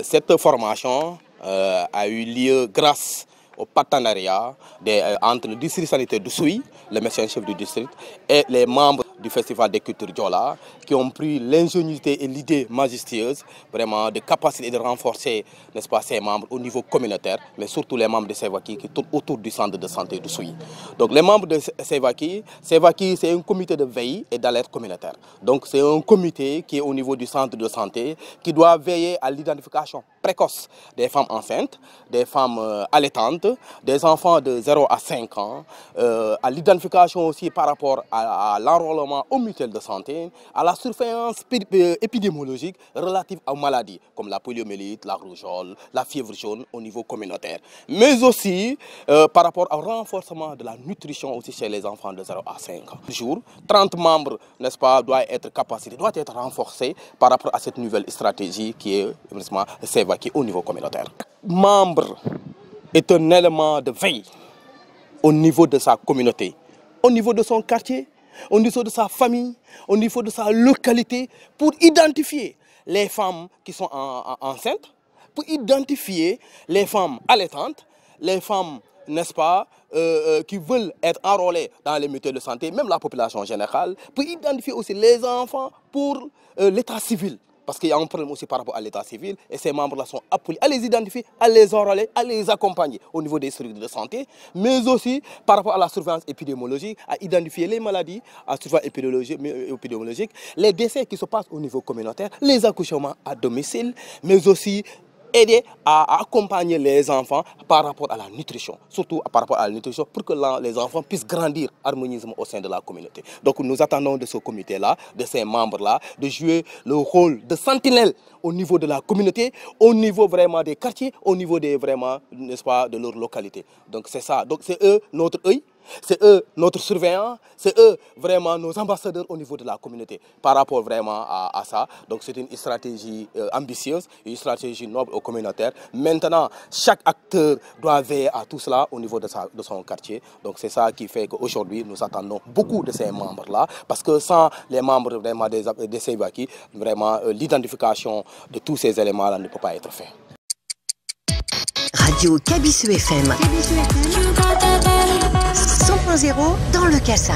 Cette formation a eu lieu grâce au partenariat entre le district sanitaire de Souy, le médecin-chef du district, et les membres du Festival des cultures Diola, qui ont pris l'ingéniosité et l'idée majestueuse vraiment de capaciter et de renforcer, n'est-ce pas, ces membres au niveau communautaire, mais surtout les membres de Sevaki qui tournent autour du centre de santé de Souy. Donc les membres de Sevaki, c'est un comité de veille et d'alerte communautaire. Donc c'est un comité qui est au niveau du centre de santé, qui doit veiller à l'identification précoce des femmes enceintes, des femmes allaitantes, des enfants de 0 à 5 ans, à l'identification aussi par rapport à l'enrôlement aux mutuelles de santé, à la surveillance épidémiologique relative aux maladies comme la poliomyélite, la rougeole, la fièvre jaune au niveau communautaire. Mais aussi par rapport au renforcement de la nutrition aussi chez les enfants de 0 à 5 ans. Jour, 30 membres, n'est-ce pas, doivent être capacités, doivent être renforcés par rapport à cette nouvelle stratégie qui est Sevaki au niveau communautaire. Membre est un élément de veille au niveau de sa communauté, au niveau de son quartier, au niveau de sa famille, au niveau de sa localité, pour identifier les femmes qui sont enceintes, pour identifier les femmes allaitantes, les femmes, n'est-ce pas, qui veulent être enrôlées dans les mutuelles de santé, même la population générale, pour identifier aussi les enfants pour l'état civil. Parce qu'il y a un problème aussi par rapport à l'état civil et ces membres-là sont appelés à les identifier, à les enrôler, à les accompagner au niveau des structures de santé, mais aussi par rapport à la surveillance épidémiologique, à identifier les maladies, à la surveillance épidémiologique, les décès qui se passent au niveau communautaire, les accouchements à domicile, mais aussi aider à accompagner les enfants par rapport à la nutrition, surtout par rapport à la nutrition pour que les enfants puissent grandir harmonieusement au sein de la communauté. Donc nous attendons de ce comité-là, de ces membres-là, de jouer le rôle de sentinelle au niveau de la communauté, au niveau vraiment des quartiers, au niveau des vraiment, n'est-ce pas, de leur localité. Donc c'est ça, donc c'est eux notre œil. C'est eux notre surveillant, c'est eux vraiment nos ambassadeurs au niveau de la communauté par rapport vraiment à ça. Donc c'est une stratégie ambitieuse, une stratégie noble au communautaire. Maintenant, chaque acteur doit veiller à tout cela au niveau de son quartier. Donc c'est ça qui fait qu'aujourd'hui nous attendons beaucoup de ces membres-là parce que sans les membres vraiment des Sevaki, vraiment l'identification de tous ces éléments-là ne peut pas être faite. Radio Kabisu FM 100.0 dans le Kassa.